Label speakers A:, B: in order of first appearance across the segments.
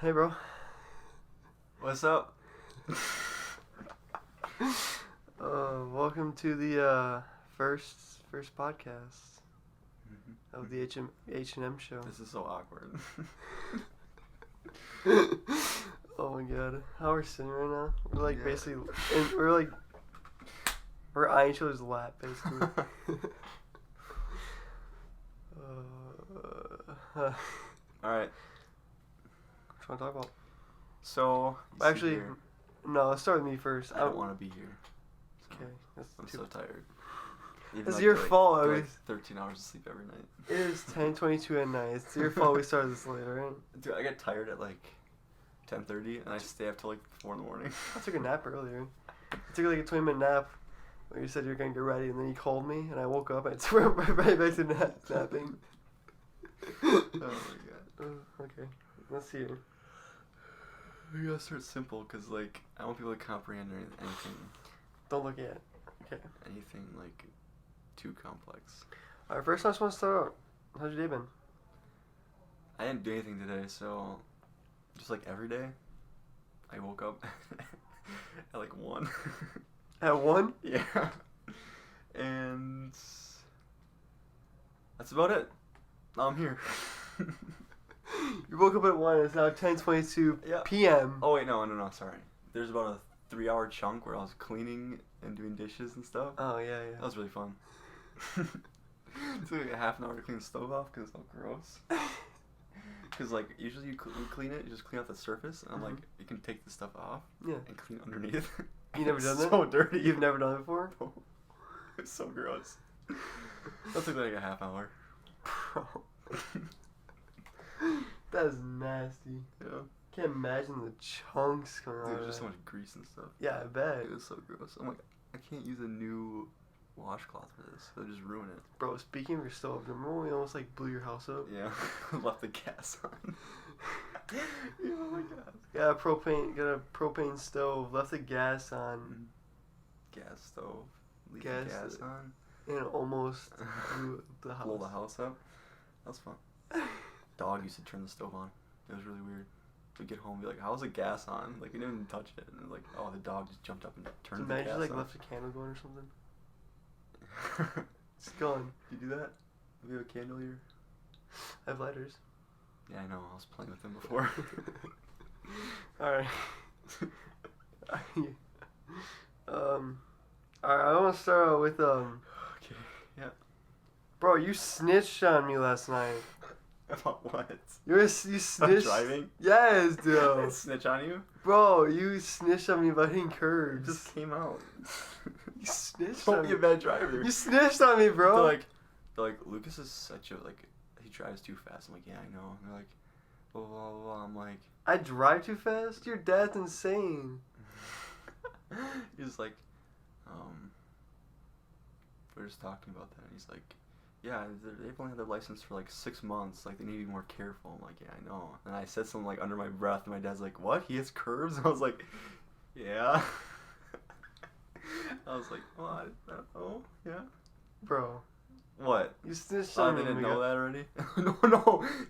A: Hey, bro.
B: What's up?
A: Welcome to the first podcast of the H&M show.
B: This is so awkward.
A: Oh my god, how we're sitting right now? We're like
B: Yeah.
A: basically, we're eyeing each other's lap basically.
B: All right.
A: What you want to talk about?
B: So you see
A: Actually,
B: here,
A: no. Let's start with me first.
B: I don't want to be here. So
A: Okay,
B: I'm so tired.
A: It's your fault.
B: Get 13 hours of sleep every night.
A: It is 10:22 at night. It's your fault we started this late, right?
B: Dude, I get tired at like 10:30 and I stay up till like 4 in the morning.
A: I took a nap earlier. I took like a 20-minute nap where you said you were going to get ready, and then you called me, and I woke up, and I went right back to napping.
B: Oh my god.
A: Okay, let's hear.
B: We gotta start simple because like I want people to comprehend anything.
A: Don't look at it. Okay.
B: Anything like too complex.
A: Alright, first I just want to start out. How's your day been?
B: I didn't do anything today, so just like every day, I woke up at like 1.
A: At 1?
B: Yeah. And that's about it. Now I'm here.
A: You woke up at 1, it's now 10:22
B: Yeah.
A: p.m.
B: Oh wait, no, sorry. There's about a 3-hour chunk where I was cleaning and doing dishes and stuff.
A: Oh, yeah.
B: That was really fun. It took like a half an hour to clean the stove off because it's all gross. Because like usually you clean it, you just clean out the surface, and I'm like, you can take the stuff off
A: Yeah.
B: and clean underneath.
A: You never done that?
B: So dirty.
A: You've never done it before?
B: No. It's so gross. That took like a half hour.
A: Bro. That is nasty.
B: Yeah.
A: Can't imagine the chunks coming out
B: Dude,
A: of
B: there's just
A: that.
B: so much grease and stuff.
A: Yeah, I bet.
B: It was so gross. I'm like, I can't use a new washcloth for this. They'll just ruin it.
A: Bro, speaking of your stove, remember when we almost like blew your house up?
B: Yeah. Left the gas on. Yeah, oh my god.
A: Got a propane stove, left the gas on,
B: Gas stove. Leave
A: Gas-
B: the gas on.
A: and almost blew the house.
B: Blow the house up. That was fun. Dog used to turn the stove on. It was really weird. We'd get home and be like, how's the gas on? Like, we didn't even touch it. And like, oh, the dog just jumped up and turned the
A: Imagine
B: gas
A: you like
B: on.
A: left a candle going or something. It's gone.
B: You do that? Do we have a candle here?
A: I have lighters.
B: Yeah, I know. I was playing with them before.
A: Alright. Alright, I want to start out with,
B: Okay, yeah.
A: bro, you snitched on me last night.
B: About what?
A: You
B: About
A: snitched.
B: driving?
A: Yes,
B: I
A: dude.
B: snitch on you?
A: Bro, you snitched on me about hitting
B: It
A: curbs.
B: just came out.
A: You snitched
B: Don't
A: on
B: be
A: me.
B: a bad driver.
A: You snitched on me, bro.
B: They're like, Lucas is such a, like, he drives too fast. I'm like, yeah, I know. And they're like, blah, blah, blah, blah. I'm like,
A: I drive too fast? Your dad's insane.
B: he's like, we're just talking about that. And he's like, yeah, they've only had their license for like 6 months. Like, they need to be more careful. I'm like, yeah, I know. And I said something like under my breath, and my dad's like, what? He has curves? And I was like, yeah. I was like, well, I don't know. Yeah.
A: Bro,
B: What?
A: you snitched
B: Oh,
A: on
B: they
A: me.
B: didn't
A: my
B: know
A: God.
B: that already?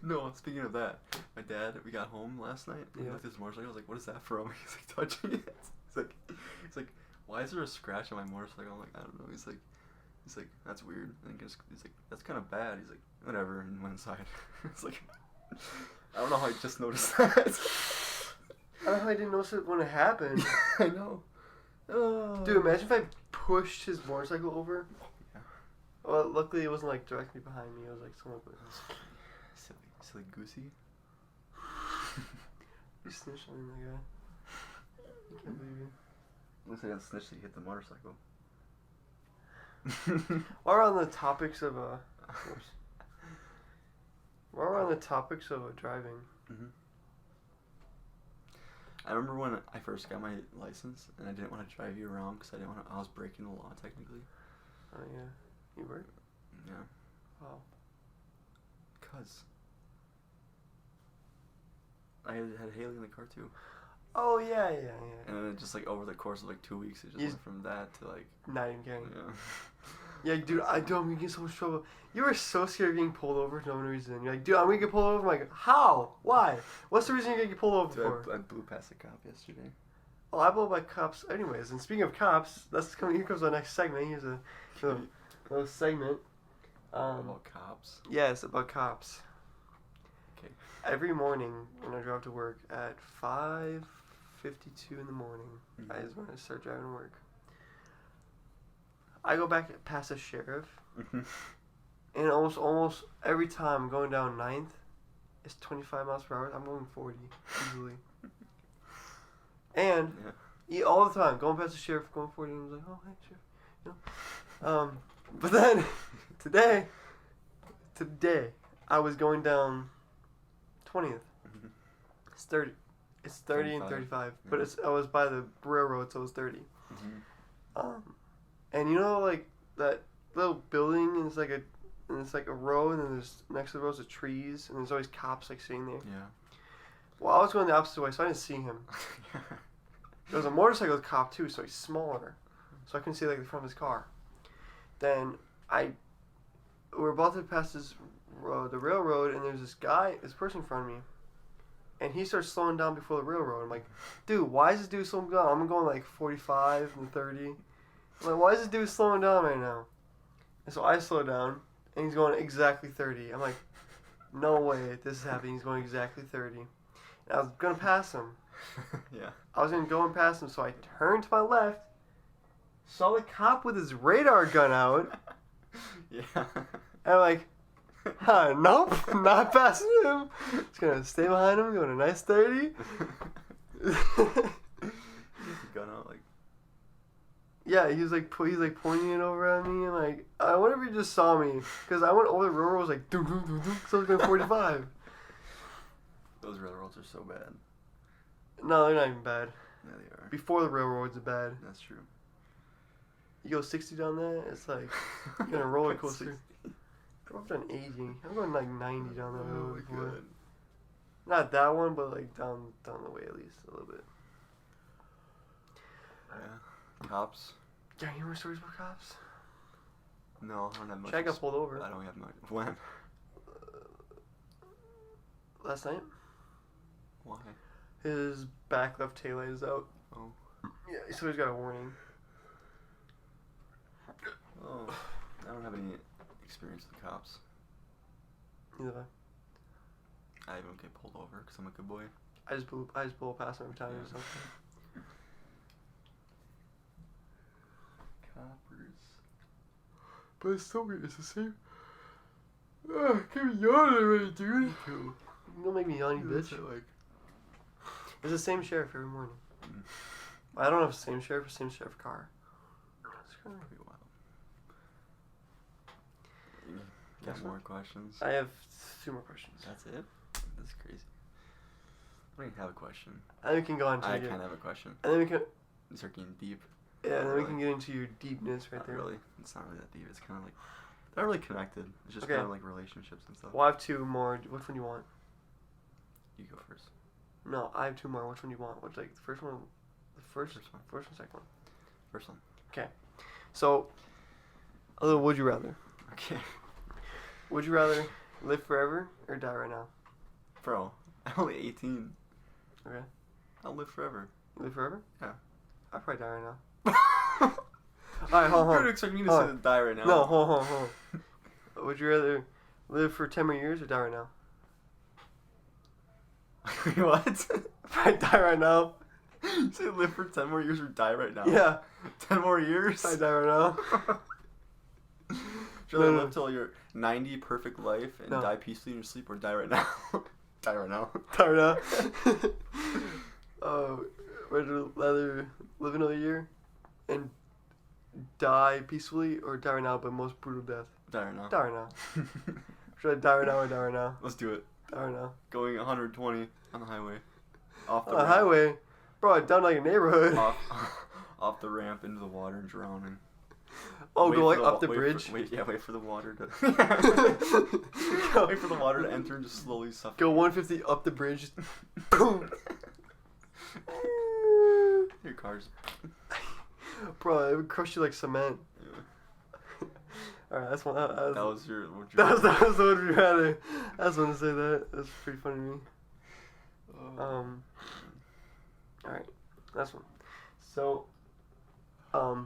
B: No. Speaking of that, my dad, we got home last night. We
A: Yeah.
B: looked at his motorcycle. I was like, what is that from? He's like, touching it. He's like, why is there a scratch on my motorcycle? I'm like, I don't know. He's like, that's weird. And he's like, that's kind of bad. He's like, whatever, and went inside. It's like, I don't know how I just noticed that.
A: I don't know how I didn't notice it when it happened.
B: I know. Oh.
A: Dude, imagine if I pushed his motorcycle over.
B: Yeah.
A: Well, luckily it wasn't like directly behind me. It was like somewhere.
B: Silly goosey.
A: You snitched on me, my guy. I can't believe you.
B: Looks like I snitched that he hit the motorcycle.
A: While we're on the topics of driving.
B: Mm-hmm. I remember when I first got my license and I didn't want to drive you around because I was breaking the law technically.
A: Oh yeah, you were.
B: Yeah.
A: Wow.
B: Cause I had Haley in the car too.
A: Oh yeah.
B: And then it just like over the course of like 2 weeks, it just
A: You-
B: went from that to like,
A: Not even kidding.
B: yeah.
A: Yeah, dude, I'm gonna get so much trouble. You were so scared of getting pulled over for no reason. You're like, dude, I'm gonna get pulled over. I'm like, how? Why? What's the reason you're gonna get pulled over
B: Dude,
A: for?
B: I blew past a cop yesterday.
A: Oh, I blow by cops anyways. And speaking of cops, here comes our next segment. Here's a little segment.
B: About cops.
A: Yes, about cops.
B: Okay.
A: Every morning when I drive to work at 5:52 in the morning, I just want to start driving to work. I go back past a sheriff, and almost every time going down 9th, it's 25 miles per hour. I'm going 40 easily. And all the time going past the sheriff, going 40, and I was like, oh hey sheriff, But then today I was going down 20th. It's 30. It's 30 and 35, but I was by the railroad, so it was 30. And you know, like that little building, and it's like a row, and then there's next to the rows of trees, and there's always cops like sitting there.
B: Yeah.
A: Well, I was going the opposite way, so I didn't see him. There was a motorcycle cop too, so he's smaller, so I couldn't see like the front of his car. Then we're about to pass this road, the railroad, and there's this person in front of me, and he starts slowing down before the railroad. I'm like, dude, why is this dude slowing down? I'm going like 45 and 30. I'm like, why is this dude slowing down right now? And so I slow down, and he's going exactly 30. I'm like, no way this is happening. He's going exactly 30. And I was going to pass him.
B: Yeah.
A: I was going to go and pass him, so I turned to my left, saw the cop with his radar gun out.
B: Yeah.
A: And I'm like, nope, not passing him. Just going to stay behind him, going a nice 30.
B: Gun out like.
A: Yeah, he's like pointing it over at me, and like, I wonder if he just saw me, because I went over the railroad, was like, doom, doom, doom, doom, so I was going 45.
B: Those railroads are so bad.
A: No, they're not even bad.
B: Yeah, they are.
A: Before the railroads are bad.
B: That's true.
A: You go 60 down there, it's like, you're going to roller coaster. I've done 80. I'm going like 90 down that road before.
B: God.
A: Not that one, but like down the way at least a little bit.
B: Yeah. Cops?
A: Yeah, you remember stories about cops?
B: No, I don't have much.
A: Chad got pulled over.
B: I don't have much. When?
A: Last night.
B: Why?
A: His back left taillight is out.
B: Oh.
A: Yeah, so he's got a warning.
B: Oh. I don't have any experience with cops.
A: Neither have
B: I don't get pulled over because I'm a good boy.
A: I just blow past him every time or something.
B: Coppers.
A: But it's so weird. It's the same. I can't be yawning already, dude.
B: Cool.
A: Don't make me yawn, you bitch.
B: Like.
A: It's the same sheriff every morning.
B: Mm.
A: I don't have the same sheriff, the same sheriff car. It's kind of
B: Pretty wild. Got more questions?
A: I have 2 more questions.
B: That's it? That's crazy. I don't even have a question.
A: And then we can go on to
B: I kind of have a question.
A: And then we can.
B: You start getting deep.
A: Yeah, and then
B: really.
A: we can get into your deepness right
B: Not
A: there.
B: really. It's not really that deep. It's kind of like they're not really connected. It's just
A: Okay.
B: kind of like relationships and stuff.
A: Well, I have 2 more. Which one do you want?
B: You go first.
A: No, I have 2 more. Which one do you want? What's like the first one? The first
B: one.
A: First and second one.
B: First one.
A: So, a little would you rather?
B: Okay.
A: Would you rather live forever or die right now?
B: Bro, I'm only 18.
A: Okay.
B: I'll live forever.
A: Live forever?
B: Yeah.
A: I'd probably die right now. Alright, hold on.
B: You're expecting me to say die right now?
A: No, hold on. Would you rather live for 10 more years or die right now?
B: What?
A: I'd die right now.
B: You say live for 10 more years or die right now?
A: Yeah.
B: 10 more years?
A: I'd die right now.
B: Should I live till you're 90, perfect life, and die peacefully in your sleep, or die right now? Die right now.
A: Die right now. Would you rather live another year and die peacefully, or die right now, but most brutal death?
B: Die right now.
A: Die right now. Should I die right now or die right now?
B: Let's do it.
A: Die right now.
B: Going 120 on the highway. Off the
A: On the
B: ramp.
A: highway? Bro, down like a neighborhood.
B: Off the ramp into the water and drowning.
A: Oh,
B: Wait
A: go like
B: for
A: up the bridge?
B: Wait for the water to... Wait for the water to enter and just slowly suffocate.
A: Go 150 up the bridge. Boom.
B: Your car's...
A: Bro, it would crush you like cement.
B: Yeah.
A: Alright, that's one.
B: That was your.
A: That was the one we had. I just wanted to say that. That's pretty funny to me. Alright, that's one. So, a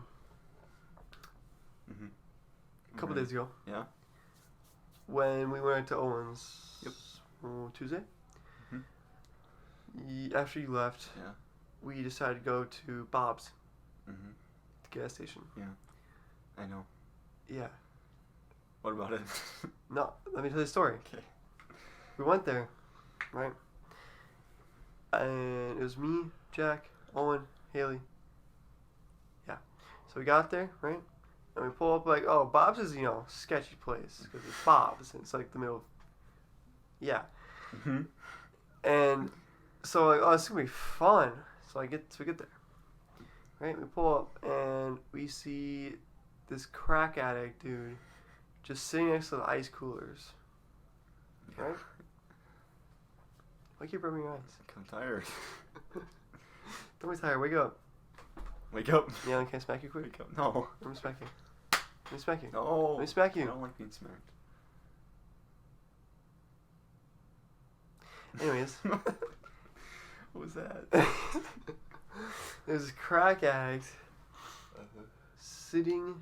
A: couple days ago.
B: Yeah.
A: When we went to Owens.
B: Yep.
A: Tuesday. After you left.
B: Yeah.
A: We decided to go to Bob's.
B: The
A: gas station.
B: Yeah. I know.
A: Yeah.
B: What about it?
A: No, let me tell you the story.
B: Okay.
A: We went there, right? And it was me, Jack, Owen, Haley. Yeah. So we got there, right? And we pull up like, oh, Bob's is, sketchy place. Because it's Bob's. And it's like the middle of... Yeah. And so like, oh, it's going to be fun. So we get there. Right? We pull up and we see this crack addict dude just sitting next to the ice coolers. Right? Why keep rubbing your eyes?
B: I'm tired.
A: Don't be tired. Wake up.
B: Wake up.
A: Yeah, can I smack you quick?
B: Wake up. No.
A: Let me smack you. Let me smack you.
B: No.
A: Let me smack
B: I
A: you.
B: don't like being smacked.
A: Anyways.
B: What was that?
A: There's a crack addict sitting.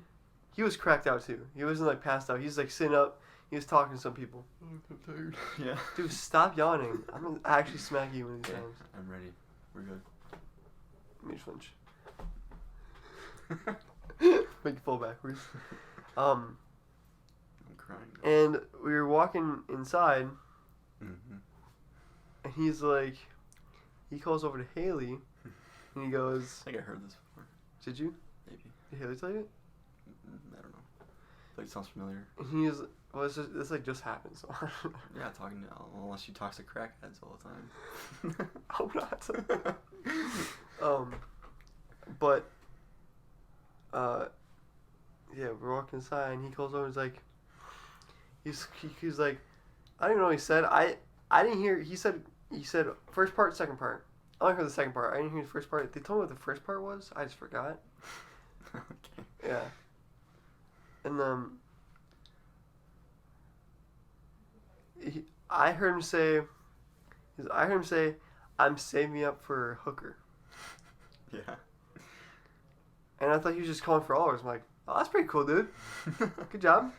A: He was cracked out too. He wasn't like passed out. He was like sitting up. He was talking to some people.
B: I'm tired. Yeah.
A: Dude, stop yawning. I'm gonna actually smack you one of these times.
B: I'm ready. We're good.
A: Let me flinch. Make you fall backwards.
B: I'm crying.
A: And we were walking inside,
B: Mm-hmm.
A: and he's like, he calls over to Haley, and he goes,
B: I think I heard this before.
A: "Did you?
B: Maybe.
A: Did Haley tell you?"
B: I don't know. Like, it sounds familiar.
A: And he's, well, this like just happened, so.
B: Yeah, talking to, unless she talks to crackheads all the time.
A: Hope not. But, yeah, we're walking inside, and he calls over, and he's like, I don't even know what he said. I didn't hear, he said first part, second part. I only heard the second part. I didn't hear the first part. They told me what the first part was. I just forgot.
B: Okay.
A: Yeah. And I heard him say, "I'm saving me up for a hooker."
B: Yeah.
A: And I thought he was just calling for hours. I'm like, oh, that's pretty cool, dude. Good job.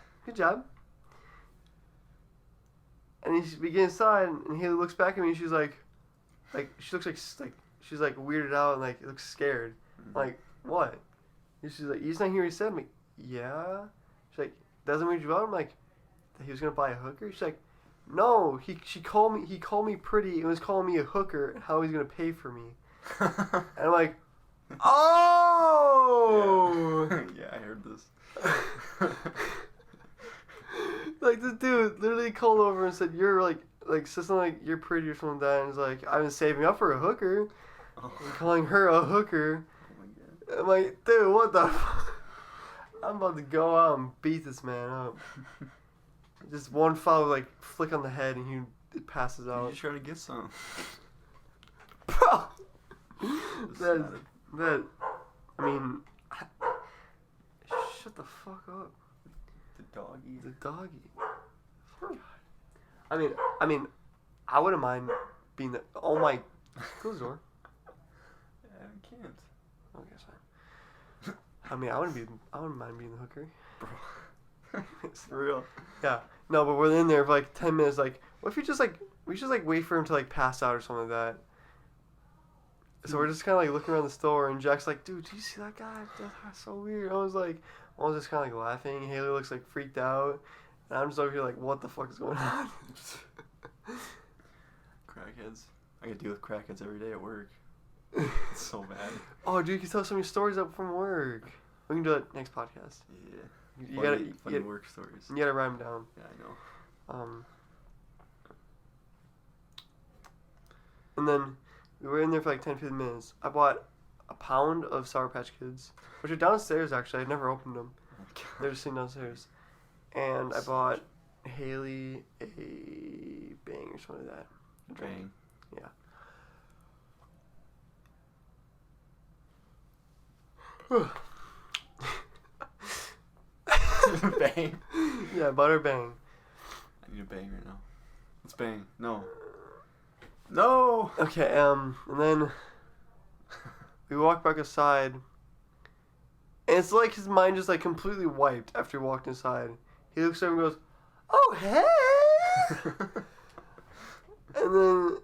A: And we get inside, and he looks back at me, and she's like she looks like she's like weirded out and like looks scared. I'm like, what? And she's like, you just not hear what he said? I'm like, yeah. She's like, doesn't weird you out? I'm like, that he was gonna buy a hooker? She's like, no. He called me pretty and was calling me a hooker and how he's gonna pay for me. And I'm like, oh.
B: Yeah, I heard this.
A: Like, this dude literally called over and said, you're like something like you're pretty or something like that, and he's like, I've been saving up for a hooker.
B: Oh.
A: And calling her a hooker.
B: Oh my god.
A: I'm like, dude, what the fuck? I'm about to go out and beat this man up. Just one foul, like, flick on the head, and he passes out.
B: You just try to get some.
A: Bro!
B: Sad.
A: That, I mean, shut the fuck up.
B: The doggy.
A: The doggy. I mean, I wouldn't mind being the. Oh my. Close the door.
B: I can't.
A: Okay, fine. I mean, I wouldn't mind being the hooker.
B: Bro.
A: It's for real. Yeah. No, but we're in there for like 10 minutes. Like, what if we just wait for him to like pass out or something like that? So we're just kind of like looking around the store, and Jack's like, dude, do you see that guy? That's so weird. I was just kind of like laughing. Haley looks like freaked out. And I'm just over here like, what the fuck is going on?
B: Crackheads. I gotta deal with crackheads every day at work. It's so bad.
A: Oh, dude, you can tell so many stories up from work. We can do it next podcast.
B: Yeah.
A: You
B: Funny work stories.
A: You gotta write them down.
B: Yeah, I know.
A: And then we were in there for like 10, 15 minutes. I bought a pound of Sour Patch Kids, which are downstairs actually. I've never opened them.
B: Oh, God.
A: They're just sitting downstairs. And I bought Haley a Bang or something like that. A drink.
B: Bang.
A: Yeah.
B: Bang.
A: Yeah, butter bang.
B: I need a bang right now. Let's bang. No. No.
A: Okay, and then we walk back aside, and it's like his mind just like completely wiped after he walked inside. He looks over and goes, "Oh hey!" And then,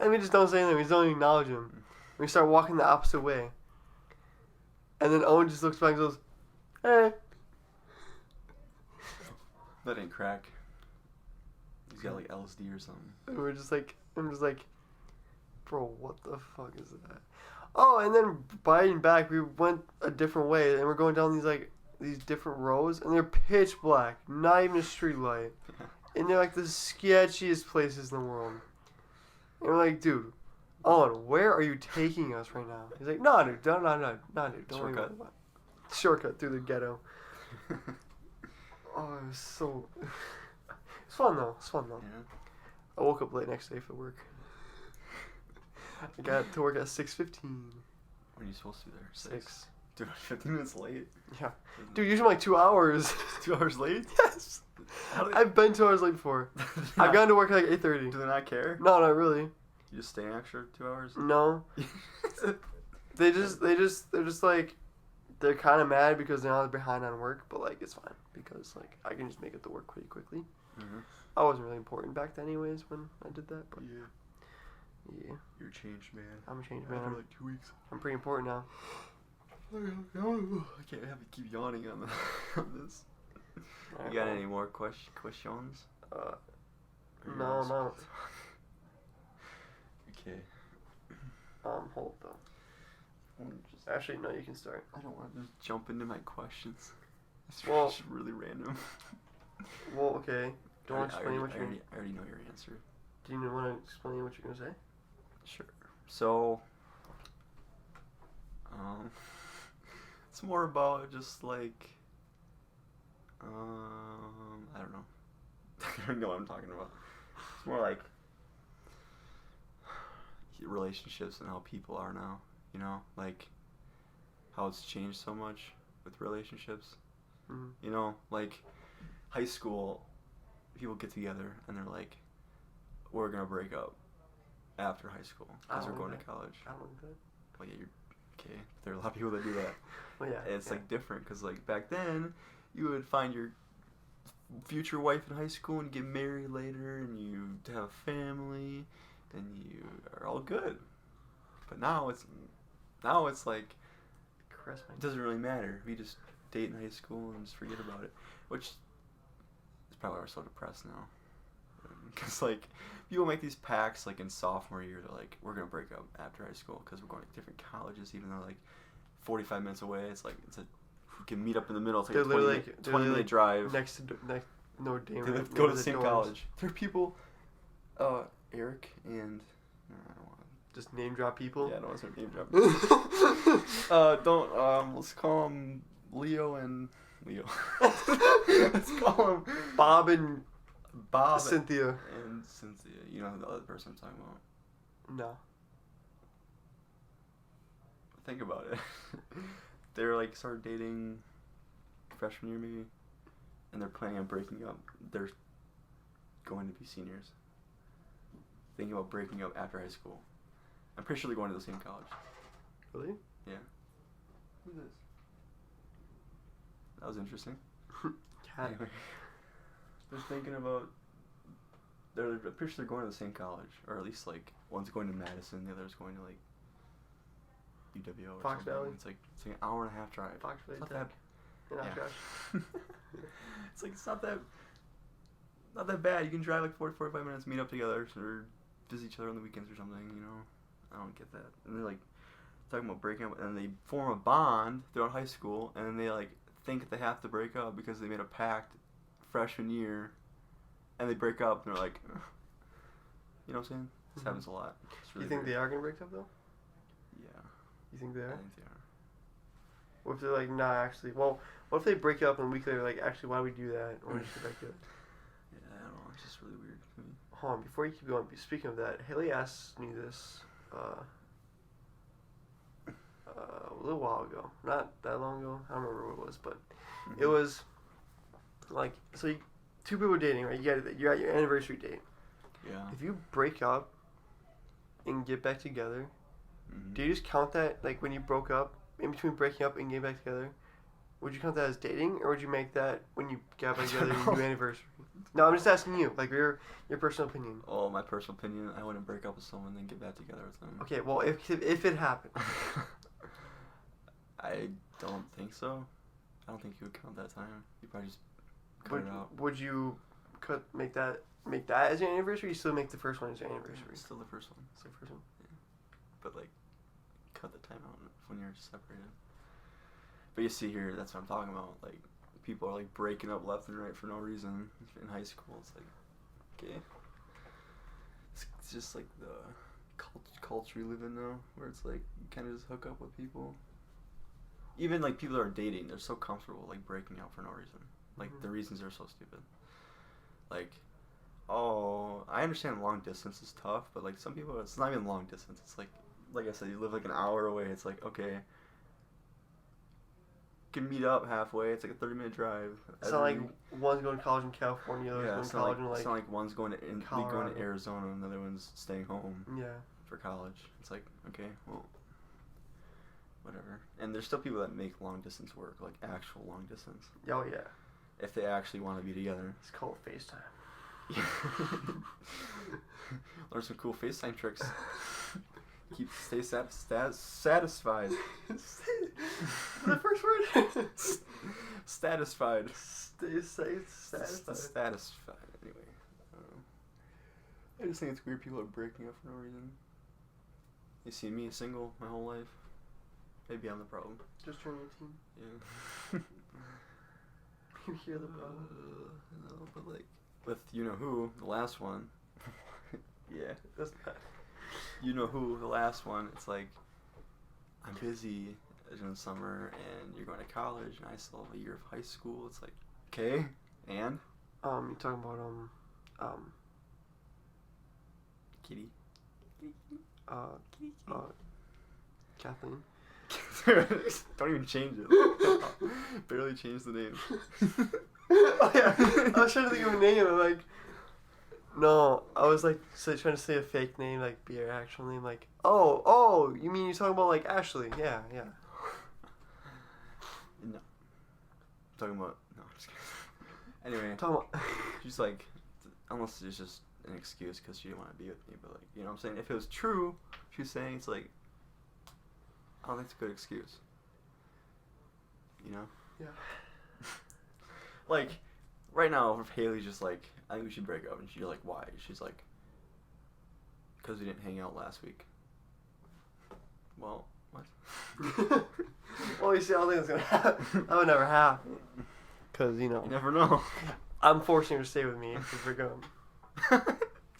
A: and we just don't say anything. We just don't acknowledge him. We start walking the opposite way, and then Owen just looks back and goes, "Hey."
B: That ain't crack. He's got like LSD or something.
A: And I'm just like, bro, what the fuck is that? Oh, and then biting back, we went a different way, and we're going down these different rows, and they're pitch black, not even a street light, and they're like the sketchiest places in the world. And we're like, dude, Owen, where are you taking us right now? He's like, no, dude, no, dude, don't worry about it. Shortcut through the ghetto. Oh, it was so. It's fun though.
B: Yeah.
A: I woke up late next day for work. I got to work at 6:15.
B: When are you supposed to be there?
A: 6.
B: Dude, 15 minutes late?
A: Yeah. Dude, usually like 2 hours.
B: 2 hours late?
A: Yes. I've been 2 hours late before. I've gotten to work at like 8:30.
B: Do they not care?
A: No, not really.
B: You just stay an extra 2 hours?
A: No. They're just like, they're kind of mad because they're not behind on work, but like it's fine because like I can just make it to work pretty quickly.
B: Mm-hmm.
A: I wasn't really important back then anyways when I did that, but yeah.
B: You're changed, man.
A: I'm a changed man.
B: After like 2 weeks.
A: I'm pretty important now.
B: I can't have to keep yawning on this.
A: Right,
B: You got
A: well,
B: any more questions?
A: No.
B: Okay.
A: Hold though. Actually, no, you can start.
B: I don't want to just jump into my questions. It's
A: Well-
B: just really random.
A: Well, okay. Do you want to explain what you're...
B: I already know your answer.
A: Do you want to explain what you're going to say?
B: Sure. So, it's more about just like, I don't know. I don't know what I'm talking about. It's more like relationships and how people are now, you know, like how it's changed so much with relationships.
A: Mm-hmm.
B: You know, like high school, people get together and they're like, we're gonna break up after high school because we're going to college.
A: I don't like that.
B: Well, yeah, you're okay. There are a lot of people that do that.
A: Well, yeah.
B: It's like different because like back then, you would find your future wife in high school and get married later, and you have a family, and you are all good. But now it's like it doesn't really matter. We just date in high school and just forget about it, which is probably why we're so depressed now. Because like people make these pacts like in sophomore year, they're like, we're gonna break up after high school because we're going to different colleges, even though like 45 minutes away. It's like we can meet up in the middle. It's like a 20 minute drive.
A: Next no damn.
B: They go to the same college. There are people, Eric and I don't want to
A: just name drop people.
B: Yeah, I don't want to start name dropping. Don't let's call him Leo and Leo. Let's call him
A: Bob and
B: Cynthia. And Cynthia. You know who the other person I'm talking about?
A: No.
B: Think about it. They're like started dating freshman year maybe, and they're planning on breaking up. They're going to be seniors. Thinking about breaking up after high school. I'm pretty sure they're going to the same college.
A: Really?
B: Yeah. Who's this? That was interesting.
A: Cat.
B: Anyway, they're thinking about. I'm pretty sure they're going to the same college, or at least like one's going to Madison, the other's going to like UWO or
A: Fox
B: something.
A: Valley.
B: It's like an hour and a half drive.
A: Fox Valley
B: It's
A: Tech.
B: not that.
A: Yeah.
B: It's like it's not that bad. You can drive like 45 minutes, meet up together, or visit each other on the weekends or something. You know, I don't get that. And they're like talking about breaking up, and they form a bond throughout high school, and then they like think they have to break up because they made a pact freshman year, and they break up, and they're like, ugh. You know what I'm saying? This happens a lot. It's really
A: You think
B: weird.
A: they are gonna break up though?
B: Yeah.
A: You think they
B: I
A: are?
B: think they are.
A: What if they're like, nah, actually? Well, what if they break up and a week later, like, actually, why do we do that? Or just get back together?
B: Yeah, I don't know. It's just really weird to me.
A: Hold on, before you keep going, speaking of that, Haley asked me this. a little while ago. Not that long ago. I don't remember what it was, but
B: Mm-hmm.
A: it was like so. Two people dating, right? You're at your anniversary date.
B: Yeah.
A: If you break up and get back together,
B: Mm-hmm.
A: do you just count that like when you broke up in between breaking up and getting back together? Would you count that as dating, or would you make that when you got back together your new anniversary? No, I'm just asking you, like your personal opinion.
B: Oh, my personal opinion, I wouldn't break up with someone and then get back together with them.
A: Okay, well if it happened,
B: I don't think so. I don't think you would count that time. You probably just cut it out.
A: would you make that as your anniversary? Or you still make the first one as your anniversary?
B: It's still the first one.
A: Still the first one.
B: But like, cut the time out when you're separated. But you see here, that's what I'm talking about. Like, people are like breaking up left and right for no reason in high school. It's like, okay, it's just like the culture we live in now, where it's like you kind of just hook up with people. Even like people that are dating, they're so comfortable like breaking up for no reason. Like the reasons are so stupid. Like, oh, I understand long distance is tough, but like some people, it's not even long distance. It's like I said, you live like an hour away. It's like, okay, can meet up halfway. It's like a 30-minute drive.
A: It's not like one's going to college in California, the other's going to college in
B: it's not like one's going to
A: Colorado.
B: Arizona and the other one's staying home.
A: Yeah.
B: For college. It's like, okay, well, whatever. And there's still people that make long distance work, like actual long distance.
A: Oh yeah.
B: If they actually want to be together.
A: It's called FaceTime.
B: Learn some cool FaceTime tricks. Stay satisfied.
A: The first word?
B: Satisfied.
A: Stay satisfied.
B: Satisfied. Anyway, I just think it's weird people are breaking up for no reason. You see me single my whole life. Maybe I'm the problem.
A: Just turn 18.
B: Yeah.
A: You're the problem.
B: No, but like with you know who, the last one. Yeah,
A: That's bad.
B: you know who, the last one. It's like I'm busy in the summer, and you're going to college, and I still have a year of high school. It's like, okay, and
A: You're talking about
B: Kitty.
A: Kathleen.
B: Don't even change it. Barely change the name.
A: Oh yeah, I was trying to think of a name. I'm like, no, I was like trying to say a fake name, like be her actual name. Like, oh, you mean you're talking about like Ashley? Yeah.
B: No. I'm talking about no. I'm just kidding. Anyway,
A: I'm talking about.
B: she's like, unless it's just an excuse because she didn't want to be with me, but like, you know what I'm saying? If it was true, she's saying it's like, I don't think it's a good excuse. You know?
A: Yeah.
B: Like, right now, if Haley's just like, I think we should break up, and you're like, why? She's like, because we didn't hang out last week. Well, what?
A: Well, you see, I don't think it's gonna happen. That would never happen. Cause you
B: never know.
A: I'm forcing her to stay with me if we're going.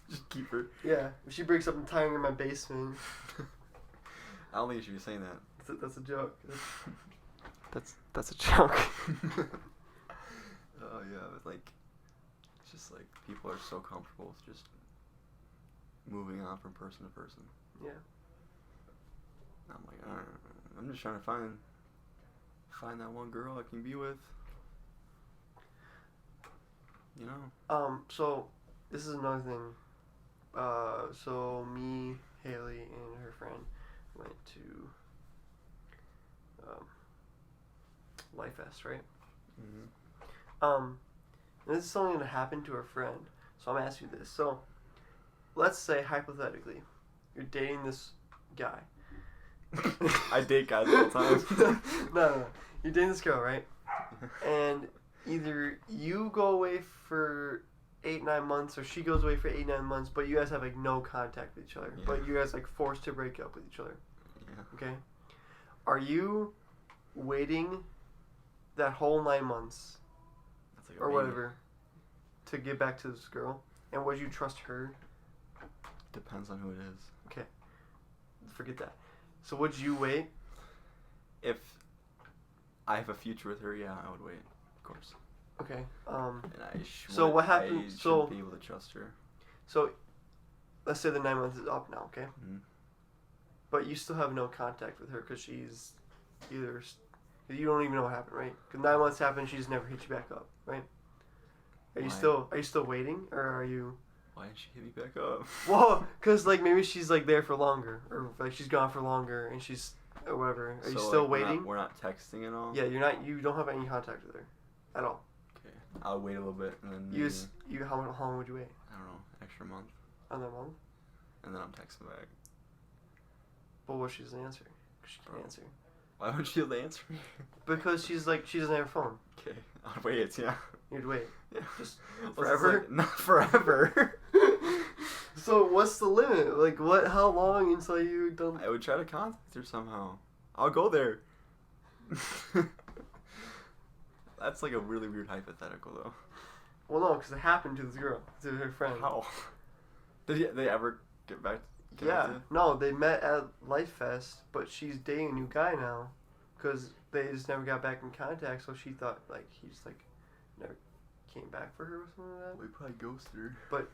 B: Just keep her.
A: Yeah, if she breaks up, I'm tying her in my basement.
B: I don't think you should be saying that.
A: That's a joke. That's a joke.
B: Oh yeah, but like, it's just like people are so comfortable with just moving on from person to person.
A: Yeah.
B: I'm like, I don't know. I'm just trying to find that one girl I can be with. You know.
A: So this is another thing. So me, Haley, and her friend went to Life Fest, right?
B: Mm-hmm.
A: And this is something that happened to her friend. So I'm asking you this. So let's say hypothetically, you're dating this guy.
B: I date guys all the time.
A: No. You're dating this girl, right? And either you go away for 8-9 months, or she goes away for 8-9 months, but you guys have like no contact with each other.
B: Yeah.
A: But you guys like forced to break up with each other.
B: Yeah.
A: Okay. Are you waiting that whole 9 months
B: That's like a
A: or
B: baby.
A: whatever to get back to this girl? And would you trust her?
B: Depends on who it is.
A: Okay. Forget that. So would you wait?
B: If I have a future with her, yeah, I would wait, of course.
A: Okay.
B: And I
A: So what
B: I
A: happens?
B: should
A: So
B: be able to trust her.
A: so let's say the 9 months is up now. Okay.
B: Mm-hmm.
A: but you still have no contact with her because she's either you don't even know what happened, right? Because 9 months happened, she's never hit you back up, right? Are you still waiting, or are you?
B: Why didn't she hit me back up?
A: Well, because like maybe she's like there for longer, or like she's gone for longer, and she's or whatever. Are you still waiting?
B: We're not texting at all.
A: Yeah, you're not. You don't have any contact with her, at all.
B: Okay, I'll wait a little bit and then.
A: How long would you wait?
B: I don't know, extra month.
A: Another month.
B: And then I'm texting back.
A: But what she doesn't answer? Because she can't answer.
B: Why would she answer me?
A: Because she doesn't have a phone.
B: Okay, I'll wait. Yeah.
A: You'd wait.
B: Yeah.
A: Just
B: forever? Like, not forever.
A: So what's the limit? Like what? How long until you don't?
B: I would try to contact her somehow. I'll go there. That's like a really weird hypothetical though.
A: Well, no, because it happened to this girl, to her friend.
B: How? Did they ever get back?
A: Yeah. No, they met at Life Fest, but she's dating a new guy now, because they just never got back in contact. So she thought like he's like never came back for her or something like that.
B: We probably ghosted her.
A: But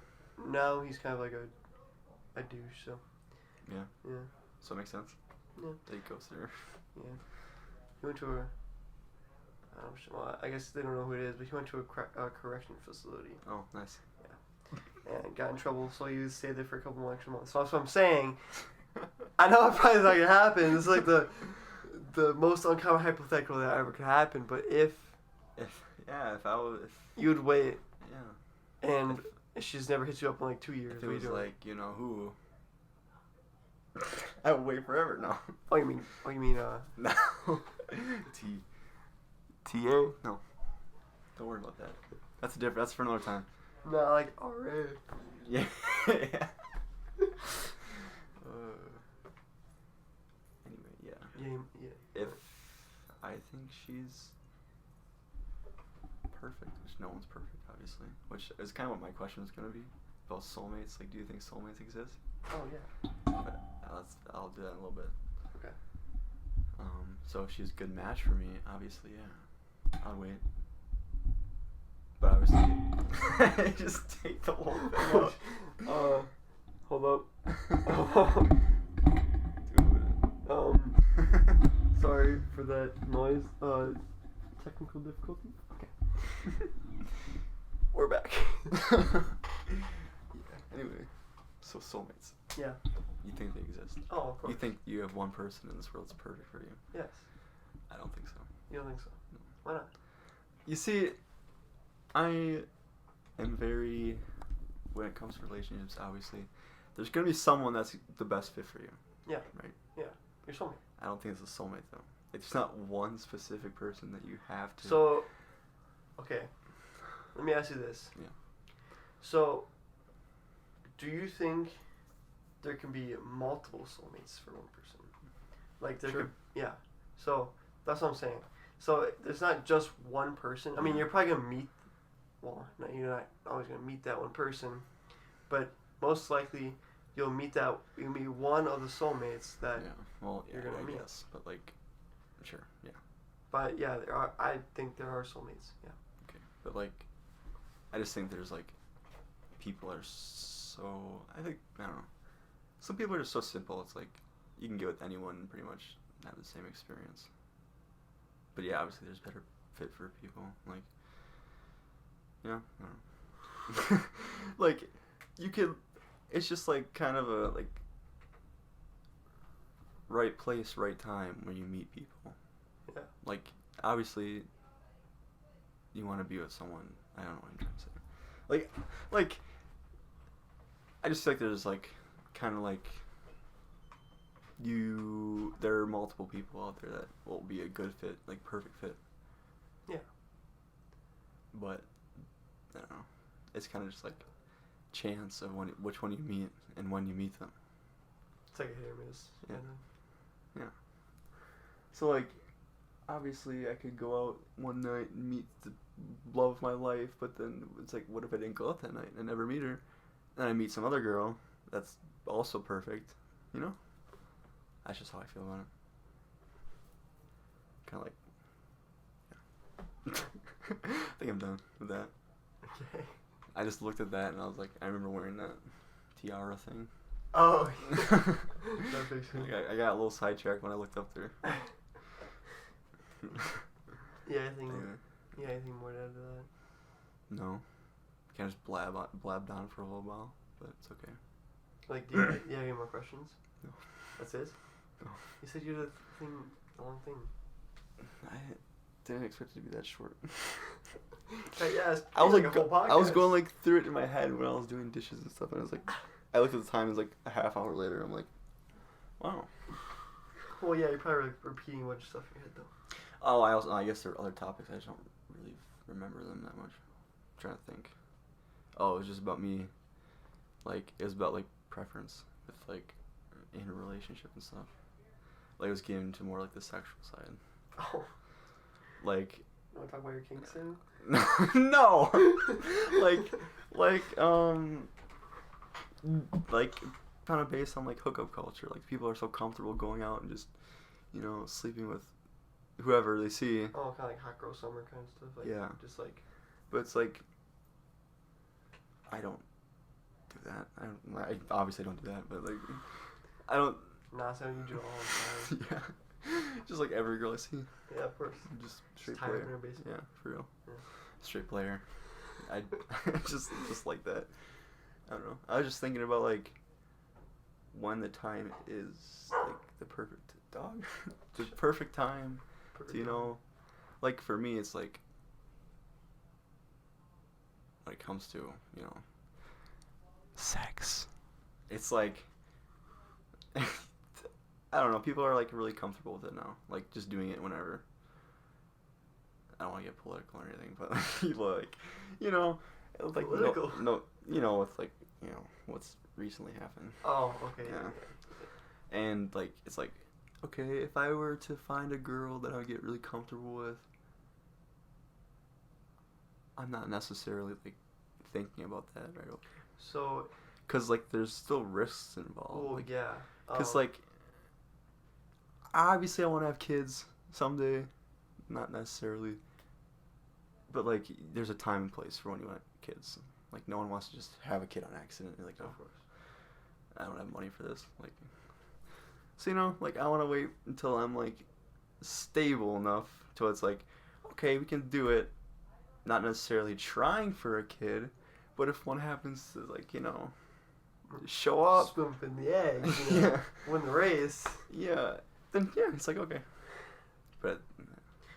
A: now he's kind of like a douche. So.
B: Yeah.
A: Yeah.
B: So it makes sense.
A: Yeah.
B: They ghosted her.
A: Yeah. He went to a. Well, I guess they don't know who it is, but he went to a correction facility.
B: Oh, nice.
A: And got in trouble, so he stayed there for a couple more extra months. So that's what I'm saying. I know it probably not gonna happen. It's like the most uncommon hypothetical that ever could happen. But if you'd wait,
B: yeah,
A: and she's never hit you up in like 2 years.
B: If it was like who, I would wait forever. No.
A: Oh, you mean
B: No. T.A. No. Don't worry about that. That's different. That's for another time.
A: Not like already.
B: Yeah. Yeah. Anyway, yeah.
A: Yeah.
B: If I think she's perfect, which no one's perfect, obviously, which is kind of what my question was gonna be about soulmates. Like, do you think soulmates exist?
A: Oh yeah.
B: But I'll do that in a little bit.
A: Okay.
B: So if she's a good match for me, obviously, yeah, I'll wait. But obviously, just take the whole thing out.
A: Hold up.
B: Dude.
A: Sorry for that noise. Technical difficulty. Okay. We're back.
B: Yeah. Anyway, so soulmates.
A: Yeah.
B: You think they exist?
A: Oh, of course.
B: You think you have one person in this world that's perfect for you?
A: Yes.
B: I don't think so.
A: You don't think so?
B: No.
A: Why not?
B: You see, I am very, when it comes to relationships, obviously, there's going to be someone that's the best fit for you.
A: Yeah.
B: Right?
A: Yeah. Your soulmate.
B: I don't think it's a soulmate, though. It's not one specific person that you have to...
A: So, okay. Let me ask you this.
B: Yeah.
A: So, do you think there can be multiple soulmates for one person? Like, there could... Yeah. So, that's what I'm saying. So, there's not just one person. I mean, you're probably going to meet... Well, no, you're not always going to meet that one person. But most likely, you'll meet one of the soulmates that you're going to meet.
B: Yes, but like, sure, yeah.
A: But yeah, I think there are soulmates, yeah.
B: Okay, but like, I just think there's like, people are so, I don't know. Some people are just so simple, it's like, you can get with anyone and pretty much have the same experience. But yeah, obviously there's better fit for people, like, yeah, I don't know. Like, you could, it's just like kind of a like right place, right time when you meet people.
A: Yeah.
B: Like, obviously, you want to be with someone. I don't know what I'm trying to say. Like, I just feel like there's like kind of like there are multiple people out there that will be a good fit, like perfect fit.
A: Yeah.
B: But I don't know. It's kind of just like chance of which one you meet and when you meet them.
A: It's like a hit or miss.
B: Yeah. Yeah. So like, obviously I could go out one night and meet the love of my life, but then it's like, what if I didn't go out that night and I never meet her? And I meet some other girl that's also perfect, you know? That's just how I feel about it. Kind of like, yeah. I think I'm done with that.
A: Okay.
B: I just looked at that and I was like, I remember wearing that tiara thing.
A: Oh. That makes sense.
B: I got a little sidetracked when I looked up there.
A: Yeah, I think.
B: Anyway.
A: Yeah, anything more to add to that?
B: No. Can't just blab down for a little while, but it's okay.
A: Like, do you have any more questions?
B: No.
A: That's it?
B: No.
A: You said you had a long thing.
B: I didn't expect it to be that short.
A: I was like a whole podcast.
B: I was going like through it in my head when I was doing dishes and stuff, and I was like, I looked at the time, it was like a half hour later. I'm like, wow.
A: Well, yeah, you're probably like repeating a bunch of stuff in your head though.
B: Oh, I guess there are other topics. I just don't really remember them that much. I'm trying to think. Oh, it was just about me. Like, it was about like preference with like in a relationship and stuff. Like, it was getting to more like the sexual side.
A: Oh.
B: Like.
A: You want to talk about your kinks soon?
B: No. like kind of based on like hookup culture. Like, people are so comfortable going out and just, sleeping with whoever they see.
A: Oh, kind of like hot girl summer kind of stuff. Like,
B: yeah.
A: Just like.
B: But it's like, I don't do that. I obviously don't do that, but like, I don't.
A: Nah, so you do it all the time.
B: Yeah. Just like every girl I see.
A: Yeah, of course.
B: Just straight
A: tired
B: player.
A: in her basement.
B: Yeah, for real.
A: Yeah.
B: Straight player. I just like that. I don't know. I was just thinking about like when the time is like the perfect dog. The perfect time. To, like for me it's like when it comes to, sex. It's like I don't know, people are like really comfortable with it now. Like just doing it whenever. I don't want to get political or anything, but people are like, like
A: political.
B: No, with like, what's recently happened.
A: Oh, okay.
B: Yeah. And like it's like, okay, if I were to find a girl that I would get really comfortable with, I'm not necessarily like thinking about that right away.
A: So,
B: cause like there's still risks involved.
A: Oh,
B: like,
A: yeah.
B: Cause like, obviously I want to have kids someday, not necessarily, but like there's a time and place for when you want kids. Like no one wants to just have a kid on accident. You're like, oh,
A: Of course.
B: I don't have money for this. Like, so like I want to wait until I'm like stable enough till it's like, okay, we can do it. Not necessarily trying for a kid, but if one happens to like, show up,
A: Swim in the egg.
B: Yeah.
A: Win the race.
B: Yeah. Then yeah, it's like okay. But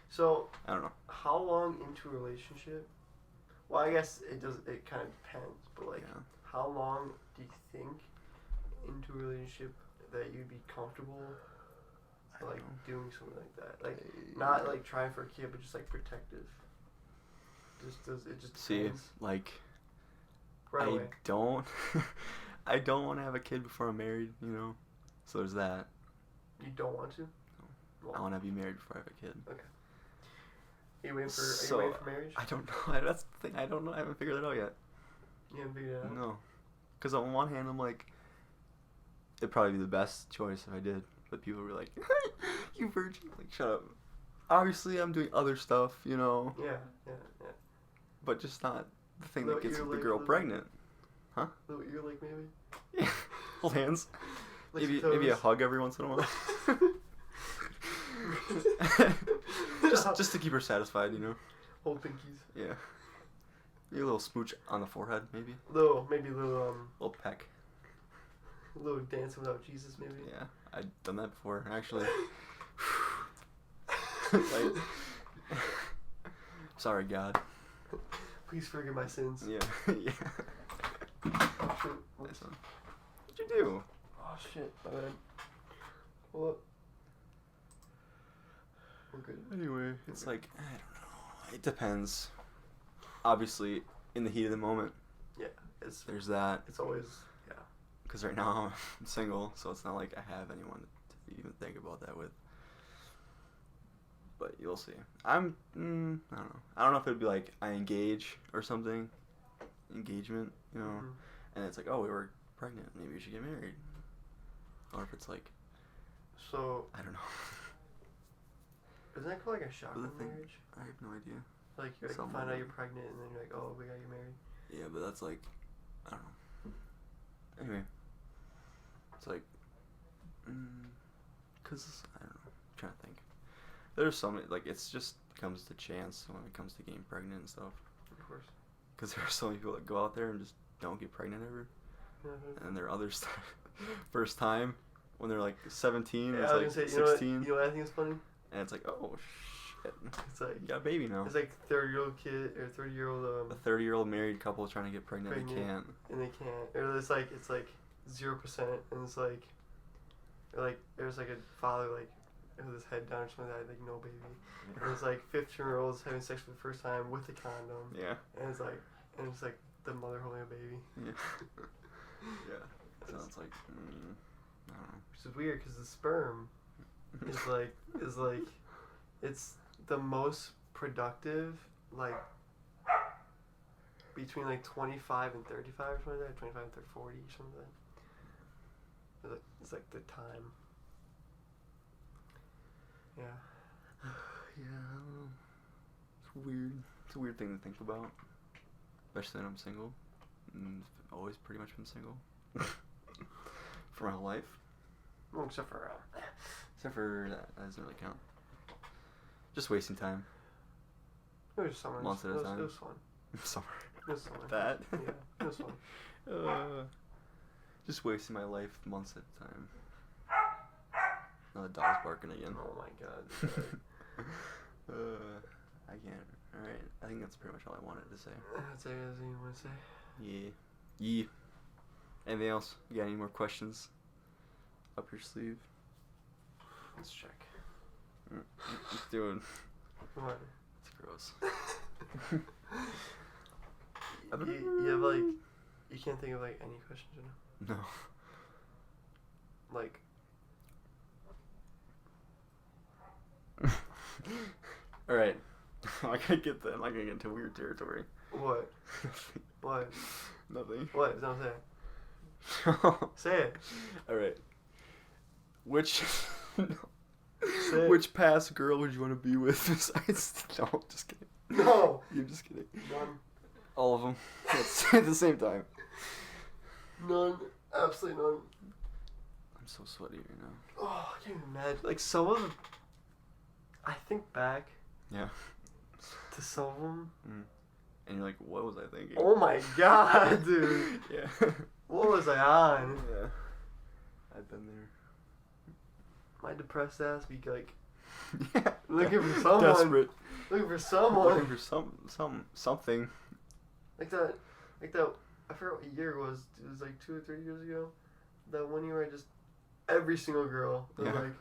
A: So
B: I don't know.
A: how long into a relationship? Well, I guess it does. It kind of depends, but like,
B: Yeah.
A: how long do you think into a relationship that you'd be comfortable, like doing something like that? Like, not like trying for a kid, but just like protective. It just depends.
B: See, like,
A: Right away.
B: I don't want to have a kid before I'm married, So there's that.
A: You don't want to?
B: No.
A: Well,
B: I want to be married before I have a kid.
A: Okay. Are you waiting for marriage?
B: I don't know. That's the thing. I don't know. I haven't figured it out yet.
A: You haven't figured it out?
B: No. Because on one hand, I'm like, it'd probably be the best choice if I did. But people were like, you virgin. Like, shut up. Obviously, I'm doing other stuff,
A: Yeah.
B: But just not the thing
A: Little
B: that gets
A: ear
B: the
A: like
B: girl
A: the-
B: pregnant.
A: Little ear like maybe?
B: Yeah. Hold hands.
A: Like
B: Maybe
A: some
B: a
A: toes.
B: hug every once in a while. just to keep her satisfied,
A: Hold pinkies.
B: Yeah. Maybe a little smooch on the forehead, maybe.
A: Maybe a little
B: Little peck.
A: little dancing without Jesus, maybe.
B: Yeah, I've done that before, actually. Like, sorry, God.
A: Please forgive my sins.
B: Yeah, yeah.
A: Oh shit.
B: Nice one. What'd you do?
A: Oh shit, my bad. Hold up. We're good.
B: Anyway, it's like, I don't know. It depends. Obviously, in the heat of the moment,
A: Yeah,
B: there's that.
A: it's always, yeah.
B: Because right now I'm single, so it's not like I have anyone to even think about that with. But you'll see. I don't know. I don't know if it'd be like I engage or something. Engagement,
A: Mhm.
B: And it's like, oh, we were pregnant. Maybe we should get married. Or if it's like,
A: So,
B: I don't know.
A: isn't that called like a shotgun
B: The thing-
A: marriage?
B: I have no idea.
A: Like, you
B: Something
A: find
B: like
A: out you're
B: that.
A: pregnant and then you're like, oh, we gotta get married.
B: Yeah, but that's like, I don't know. Anyway, it's like, Cause I don't know. I'm trying to think. There's some like it's just comes to chance when it comes to getting pregnant and stuff.
A: Of course.
B: Cause there are so many people that go out there and just don't get pregnant ever.
A: Mm-hmm.
B: And there are others first time when they're like 17,
A: Yeah,
B: it's
A: I
B: like
A: was gonna say,
B: 16,
A: you know what I think is funny?
B: and it's like, oh shit,
A: It's like
B: you got a baby now.
A: it's like 30-year-old kid or 30-year-old
B: A 30-year-old married couple trying to get pregnant. They can't.
A: and they can't. Or it's like 0%, and it's like, or like there's like a father like with his head down or something like that, like no baby. And it's like 15-year-olds having sex for the first time with a condom.
B: Yeah.
A: And it's like the mother holding a baby.
B: Yeah. Yeah. Sounds like I don't know.
A: Which is weird because the sperm is like it's the most productive like between like 25 and 35 or something like that, 25 and 40 or something like that. It's like the time. Yeah.
B: Yeah, I don't know. It's weird. It's a weird thing to think about. Especially when I'm single. And I've always pretty much been single. For my whole life.
A: Well, except for
B: that doesn't really count. Just wasting time.
A: it was summer.
B: Months at a time.
A: It was fun.
B: Summer.
A: It was summer.
B: That?
A: Yeah, it was fun.
B: Just wasting my life months at a time. Now the dog's barking again.
A: Oh my god.
B: I can't. Alright, I think that's pretty much all I wanted to say.
A: That's everything you want to say?
B: Yeah. Yeah. Anything else? You got any more questions up your sleeve?
A: Let's check.
B: Let's do it.
A: What?
B: It's gross.
A: You have like, you can't think of like any questions, you know?
B: No.
A: Like.
B: Alright. I'm not gonna get into weird territory.
A: What? What?
B: Nothing.
A: What? Don't say it. Say it.
B: Alright. Which
A: Say it.
B: which past girl would you want to be with besides no, just kidding.
A: No.
B: You're just kidding.
A: None.
B: All of them. At the same time.
A: None. Absolutely none.
B: I'm so sweaty right now.
A: Oh, I can't even imagine. Like some of them. I think back.
B: Yeah.
A: To some of them.
B: And you're like, what was I thinking?
A: Oh my god, dude.
B: Yeah.
A: What was I on?
B: Yeah. I've been there.
A: My depressed ass be like
B: Yeah.
A: looking for someone.
B: Desperate.
A: Looking for someone.
B: Looking for something.
A: Like that. I forgot what year it was. It was like 2 or 3 years ago. That one year I just every single girl was like,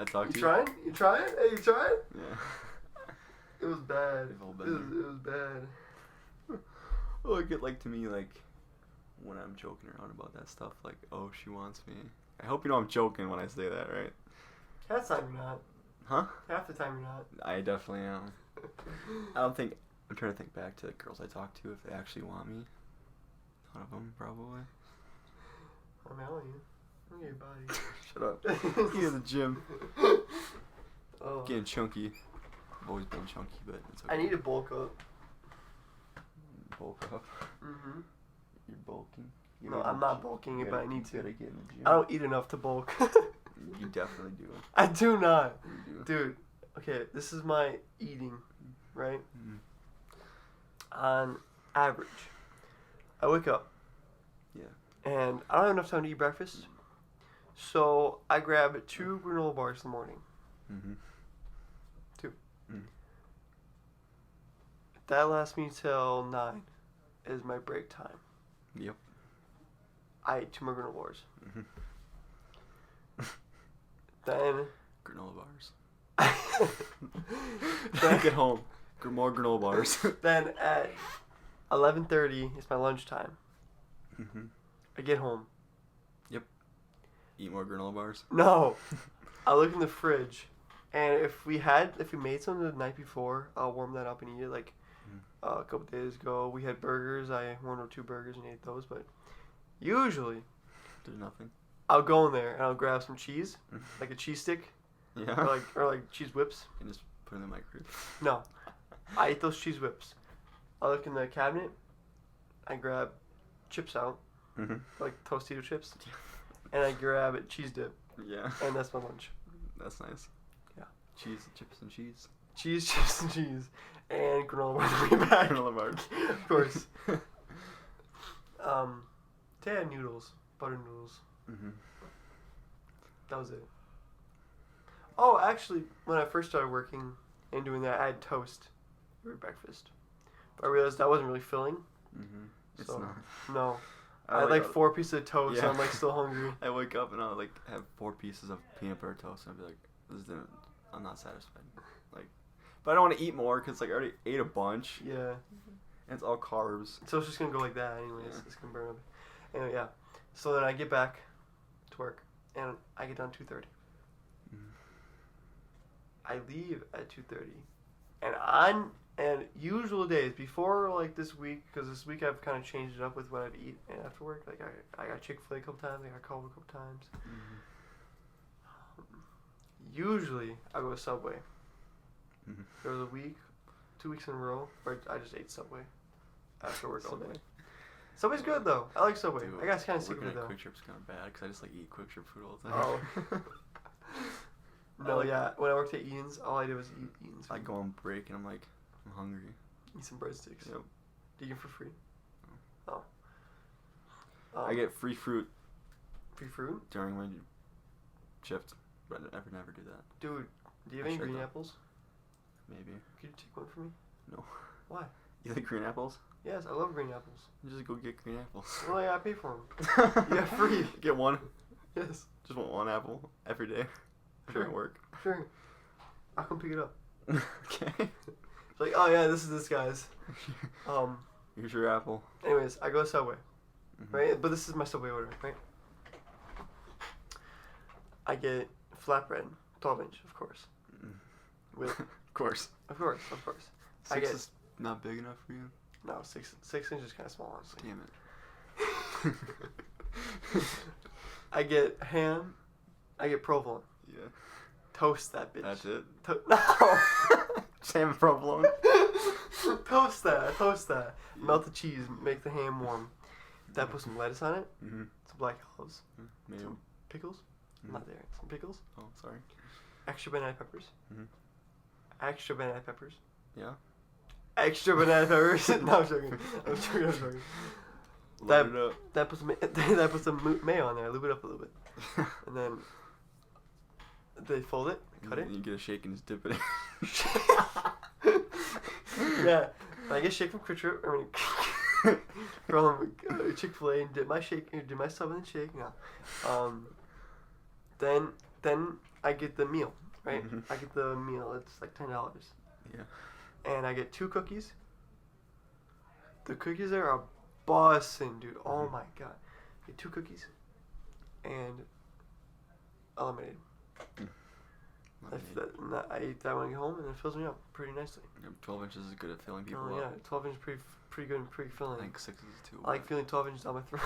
B: I talked to you.
A: trying? You trying? Hey, you trying?
B: Yeah.
A: It was bad.
B: We've all
A: It
B: been
A: was bad.
B: Well, it get like to me like when I'm joking around about that stuff, like, oh, she wants me. I hope you know I'm joking when I say that, right?
A: Half the time you're not.
B: Huh?
A: Half the time you're not.
B: I definitely am. I'm trying to think back to the girls I talk to if they actually want me. None of them, probably.
A: I'm out you. Look at your body.
B: Shut up. You in the gym.
A: Oh.
B: Getting chunky. I've always been chunky, but it's okay.
A: I need to bulk up.
B: Bulk up.
A: Mm-hmm.
B: You're bulking.
A: No, I'm not bulking it, but I need to.
B: You gotta get in the gym.
A: I don't eat enough to bulk.
B: You definitely do.
A: I do not.
B: You do.
A: Dude, okay, this is my eating, right? On average, I wake up.
B: Yeah.
A: And I don't have enough time to eat breakfast. So I grab 2 granola bars in the morning.
B: Mm-hmm.
A: 2.
B: Mm.
A: That lasts me till 9 is my break time.
B: Yep.
A: I ate 2 more granola bars.
B: Mm-hmm.
A: Then
B: Granola bars. Then I get home. More granola bars.
A: Then at 11:30 is my lunchtime.
B: Mm-hmm.
A: I get home.
B: Yep. Eat more granola bars.
A: No. I look in the fridge, and if we made some the night before, I'll warm that up and eat it. Like a couple days ago, we had burgers. I one or 2 burgers and ate those. But usually,
B: There's nothing.
A: I'll go in there and I'll grab some cheese, like a cheese stick,
B: Yeah.
A: or like cheese whips.
B: And just put it in the microwave.
A: No, I eat those cheese whips. I look in the cabinet. I grab chips out,
B: Mm-hmm.
A: like Tostito chips, and I grab a cheese dip.
B: Yeah.
A: And that's my lunch.
B: That's nice.
A: Yeah.
B: Cheese, chips, and cheese.
A: Cheese, chips, and cheese. And granola bar on the way back.
B: Granola bars.
A: Of course. They had noodles. Butter noodles.
B: Mm-hmm.
A: That was it. Oh, actually, when I first started working and doing that, I had toast for breakfast. But I realized that wasn't really filling.
B: Mm-hmm. It's
A: So,
B: not.
A: No. I had like 4 pieces of toast,
B: Yeah.
A: and I'm like still hungry.
B: I wake up and I'll like have 4 pieces of peanut butter toast, and I'll be like, "This isn't. I'm not satisfied." Like, but I don't want to eat more because like I already ate a bunch,
A: Yeah.
B: and it's all carbs.
A: So it's just gonna go like that anyways.
B: Yeah.
A: It's gonna burn up. Anyway, yeah. So then I get back to work, and I get done 2:30. I leave at 2:30, and usual days before like this week, because this week I've kind of changed it up with what I'd eat after work. Like I got Chick-fil-A a couple times, I got Culver a couple times. Usually I go to Subway.
B: Mm-hmm.
A: There was a week, 2 weeks in a row where I just ate Subway after work all day. Subway's good though. I like Subway.
B: Dude,
A: I got kind of sick of
B: working
A: it
B: at
A: though.
B: Quick Trip's kind of bad because I just like eat Quick Trip food all the time.
A: Oh. No, yeah. When I worked at Ian's, all I did was eat Ian's food.
B: I go on break and I'm like, I'm hungry.
A: Eat some breadsticks.
B: Yep.
A: Do you get for free?
B: No.
A: Oh.
B: I get free fruit
A: Free fruit?
B: during my shift, but I never do that.
A: Dude, do you have
B: I
A: any
B: should
A: green
B: though.
A: apples?
B: Maybe.
A: Could you take one for me?
B: No.
A: Why?
B: You like green apples?
A: Yes, I love green apples.
B: You just go get green apples.
A: Well, I gotta pay for them. Yeah, free.
B: Get one.
A: Yes.
B: Just want one apple every day.
A: Sure.
B: At work.
A: Sure. I'll come pick it up.
B: Okay.
A: It's like, oh yeah, this is this guy's.
B: Here's your apple.
A: Anyways, I go to Subway,
B: Mhm.
A: right? But this is my Subway order, right? I get flatbread, 12-inch, of course. With,
B: Of course.
A: of course. I
B: 6
A: get
B: is not big enough for you?
A: no 6 inches is kind of small, honestly.
B: Damn it.
A: I get ham. I get provolone.
B: Yeah.
A: Toast that bitch.
B: That's it?
A: No.
B: Sam provolone.
A: Toast that. Melt the cheese. Make the ham warm. Then put some lettuce on it.
B: Mm-hmm.
A: Some black olives.
B: Maybe.
A: Some pickles.
B: Mhm.
A: Not there. Some pickles.
B: Oh, sorry.
A: Extra banana peppers.
B: Mhm.
A: Extra banana peppers.
B: Yeah.
A: Extra banana peppers. No, I'm joking. I'm joking. That-
B: Load it up.
A: That put some mayo on there. Lube it up a little bit, and then they fold it, cut it.
B: You get a shake and just dip it
A: Yeah, I get shake from Quick Trip. I mean, from Chick-fil-A and dip my sub in the shake. No. Then I get the meal, right?
B: Mhm.
A: I get the meal. It's like $10.
B: Yeah.
A: And I get 2 cookies. The cookies there are bussin', dude. Oh my god. I get 2 cookies and a lemonade. I eat that when I get home, and it fills me up pretty nicely.
B: 12 inches is good at filling people
A: Oh yeah,
B: up.
A: 12 inches pretty good and pretty filling.
B: I think 6 is too.
A: I like feeling 12 inches down my throat.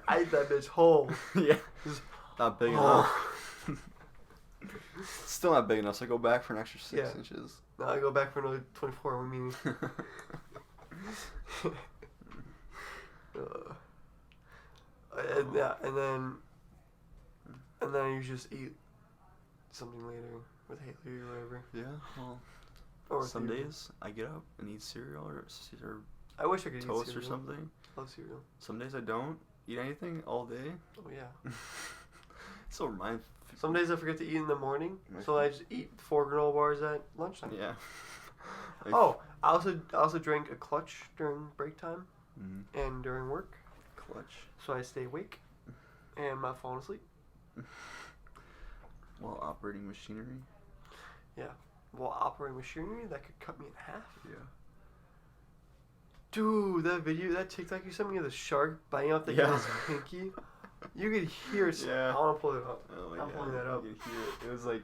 A: I ate that bitch whole.
B: Yeah.
A: Just-
B: Not big
A: Oh.
B: enough. Still not big enough, so I go back for an extra 6
A: Yeah.
B: inches.
A: Now I go back for another 24 when meeting. And then I usually just eat something later with Haley or whatever.
B: Yeah, well,
A: Or
B: some
A: cereal.
B: days I get up and eat cereal or
A: I wish I could eat
B: toast
A: cereal.
B: or something.
A: Love cereal.
B: Some days I don't eat anything all day.
A: Oh yeah.
B: So reminds.
A: Some days I forget to eat in the morning, so I just eat 4 granola bars at lunchtime.
B: Yeah.
A: Oh, I also drank a clutch during break time
B: Mhm.
A: and during work,
B: Clutch.
A: so I stay awake and I'm not falling asleep.
B: While operating machinery.
A: While operating machinery that could cut me in half.
B: Yeah.
A: Dude, that TikTok you sent me of the shark biting off the
B: Yeah.
A: guy's pinky, you could hear it.
B: Yeah.
A: I want to pull it up.
B: Oh my
A: I'm
B: god.
A: pulling that up.
B: You could hear it. It was like,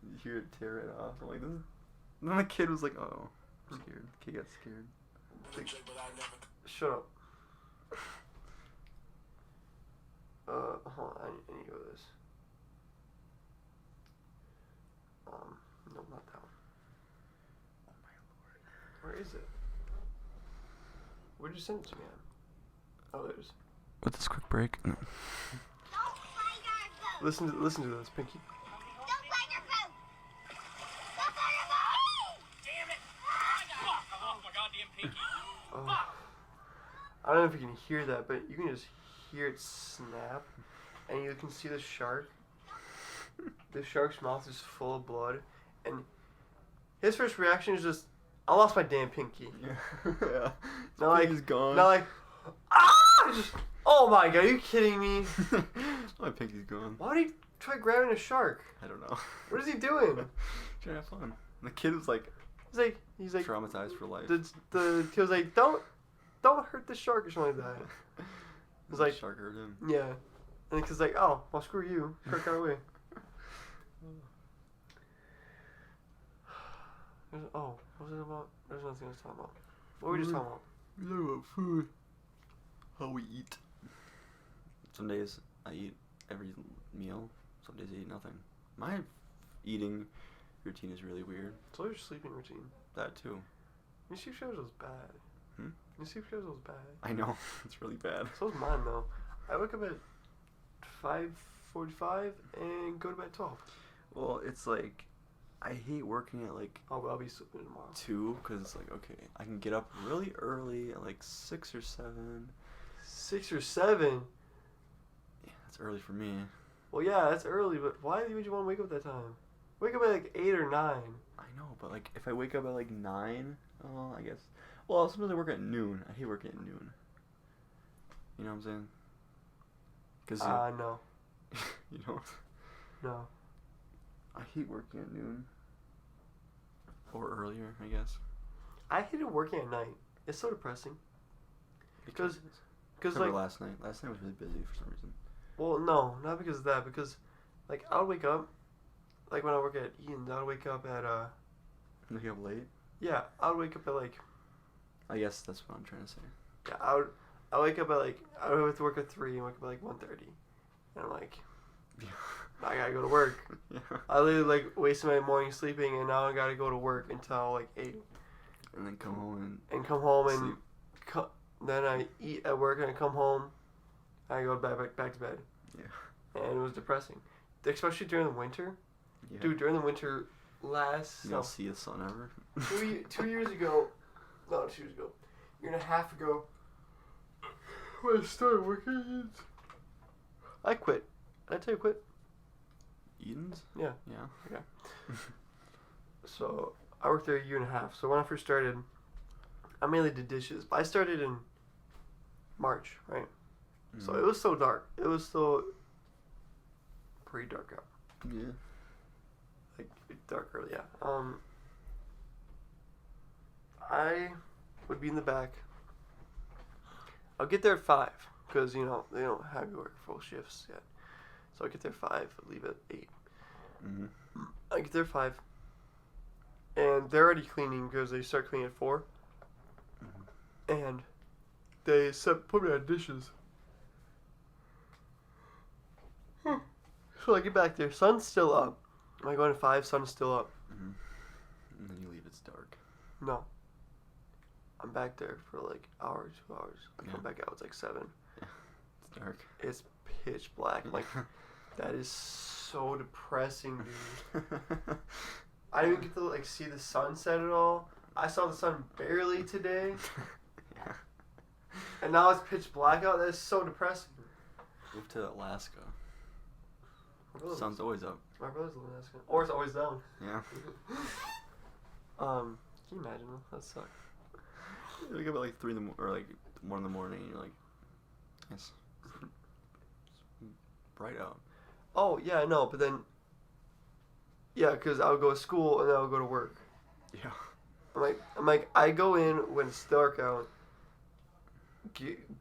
B: you hear it tear it off. I'm like, this. And then the kid was like, oh, I'm scared. The kid got scared.
A: Shut up. Hold on, I need to go to this. No, not that one.
B: Oh my lord.
A: Where is it? Where'd you send it to me on? Oh, there's.
B: With this quick break. No.
C: Don't fight our
A: Listen to this, Pinky.
C: Don't bite your boat! Don't bite your boat!
D: Damn it! I lost my goddamn pinky.
A: Oh. I don't know if you can hear that, but you can just hear it snap, and you can see the shark. The shark's mouth is full of blood, and his first reaction is just, I lost my damn pinky.
B: Yeah.
A: Not like,
B: Pinky's gone.
A: not like, ah! Just, oh my god, are you kidding me?
B: My pinky's gone.
A: Why did he try grabbing a shark?
B: I don't know.
A: What is he doing?
B: Trying to have fun. And the kid was like
A: He's like,
B: traumatized for life.
A: the kid was like, don't hurt the shark or something like that. It's like,
B: shark hurt him.
A: yeah. And the kid's like, oh, well, screw you. Shark got away. Oh, what was it about? There's nothing I was talking about. What were we just talking about?
B: We talk about food. How we eat. Some days I eat every meal. Some days I eat nothing. My eating routine is really weird.
A: So your sleeping routine.
B: That too.
A: Your sleep schedule is bad. Your sleep schedule is bad.
B: I know. It's really bad.
A: So is mine though. I wake up at 5:45 and go to bed at 12.
B: Well, it's like I hate working at like
A: Oh, but I'll be sleeping tomorrow.
B: 2 because it's like, okay, I can get up really early at like 6 or 7.
A: 6 or 7?
B: Yeah, that's early for me.
A: Well, yeah, that's early, but why would you want to wake up at that time? Wake up at like 8 or 9.
B: I know, but like if I wake up at like 9, I guess. Well, sometimes I work at noon. I hate working at noon. You know what I'm saying? Cause
A: no.
B: you don't.
A: No.
B: I hate working at noon. Or earlier, I guess.
A: I hated working at night. It's so depressing. Because
B: Except
A: like,
B: for last night. Last night was really busy for some reason.
A: well, no, not because of that. Because, like, I would wake up, like when I work at Eaton's, I would wake up at
B: Wake up late?
A: yeah, I would wake up at like,
B: I guess that's what I'm trying to say.
A: yeah, I wake up at like, I would have to work at 3 and wake up at like 1:30, and I'm like, I gotta go to work.
B: Yeah.
A: I literally like wasted my morning sleeping, and now I gotta go to work until like 8.
B: And then come home
A: and come home and
B: sleep.
A: then I eat at work and I come home, and I go back to bed.
B: Yeah.
A: And it was depressing, especially during the winter.
B: Yeah.
A: Dude, during the winter,
B: You don't see the sun ever.
A: 2 years ago, no, 2 years ago, year and a half ago, when I started working, I quit. Did I tell you quit?
B: Eden's?
A: Yeah.
B: Yeah.
A: Okay. So I worked there a year and a half. So when I first started, I mainly did dishes. But I started in March, right?
B: Mm-hmm.
A: So it was so dark. It was still pretty dark out.
B: Yeah.
A: Like dark early, yeah. I would be in the back. I'll get there at 5 because you know they don't have you work full shifts yet. So I get there at 5, leave at 8.
B: Mm-hmm.
A: I get there at 5, and they're already cleaning because they start cleaning at 4.
B: Mm-hmm.
A: And they put me on dishes. So I get back there, sun's still up. Am I going at 5? Sun's still up.
B: Mm-hmm. And then you leave, it's dark.
A: No. I'm back there for like hour, 2 hours. I come back out, it's like 7.
B: Yeah. It's dark.
A: It's pitch black. Like, that is so depressing, dude. I didn't even get to like see the sunset at all. I saw the sun barely today.
B: Yeah.
A: And now it's pitch black out. That is so depressing.
B: Move to Alaska.
A: My brother
B: Sun's always up.
A: My brother's living in Alaska. Or it's always down.
B: Yeah.
A: Can you imagine? That sucks.
B: You wake up at like 3 in the or like 1 in the morning, and you're like, it's bright out.
A: Oh yeah, I know, but then, yeah, because I would go to school and then I would go to work.
B: Yeah.
A: I'm like, I go in when it's dark out,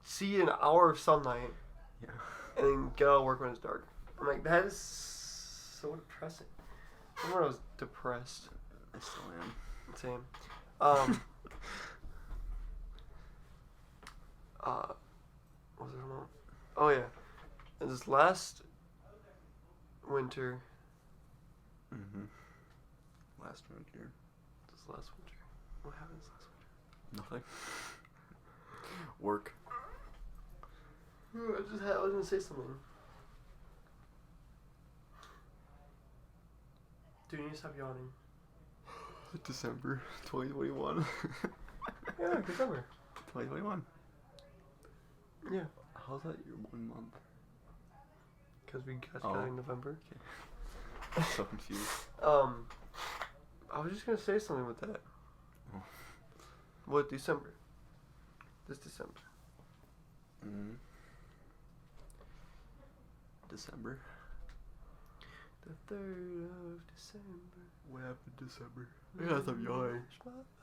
A: see an hour of sunlight,
B: Yeah.
A: and then get out of work when it's dark. I'm like, that is so depressing. I remember I was depressed.
B: I still am.
A: Same. What was it about? Oh yeah, and this last winter.
B: Mm-hmm. Last winter.
A: This last winter. What happened this last winter?
B: Nothing. Work.
A: I was gonna say something. Dude, you need to stop yawning.
B: December 2021.
A: Yeah, December.
B: 2021.
A: Yeah.
B: How's that your 1 month?
A: Because we got
B: Oh.
A: in November.
B: I'm so confused.
A: I was just gonna say something with that.
B: Oh.
A: What, December? This December.
B: Mm. December?
A: The 3rd of December.
B: What happened in December? I gotta stop yawning.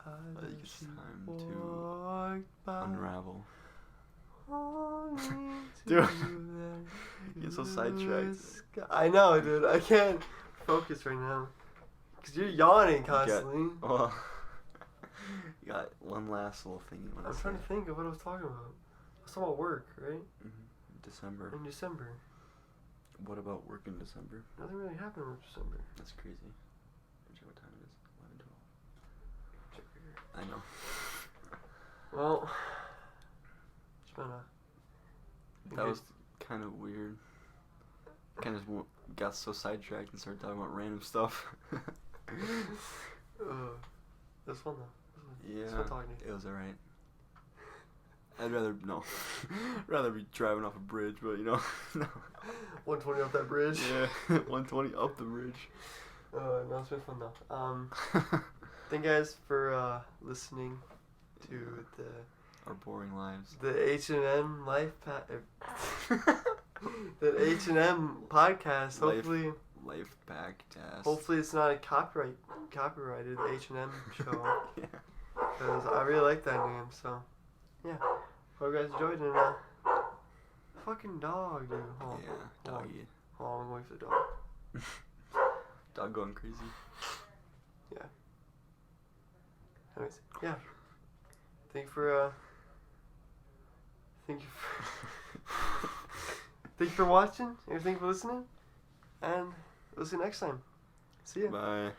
B: I think it's time to unravel. Dude, you get so sidetracked.
A: I know, dude. I can't focus right now. Because you're yawning constantly.
B: Well, you got one last little thing you want to
A: I'm
B: say.
A: trying to think of what I was talking about. I was talking about work, right?
B: December.
A: In December.
B: What about work in December?
A: Nothing really happened in December.
B: That's crazy. Check what time it is. 11:12.
A: Check right here.
B: I know.
A: Well, it's been a...
B: That was kind of weird. Kind of just got so sidetracked and started talking about random stuff.
A: It was fun though.
B: Yeah,
A: It's fun talking to you.
B: it was alright. I'd rather rather be driving off a bridge, but you know, no.
A: 120 off that bridge.
B: Yeah, 120 up the bridge.
A: No, it's been fun though. Thank you guys for listening to
B: Our boring lives.
A: the H&M the H&M podcast. Hopefully,
B: Life back task.
A: hopefully it's not a copyrighted H&M show.
B: Yeah.
A: Because I really like that name. So yeah, hope you guys enjoyed it. Fucking dog, dude. Hold on.
B: Yeah, doggy.
A: Hold on, I'm going for the dog.
B: Dog going crazy.
A: Yeah. Anyways, yeah. Thank you for thank you for watching, and thank you for listening, and we'll see you next time. See ya.
B: Bye.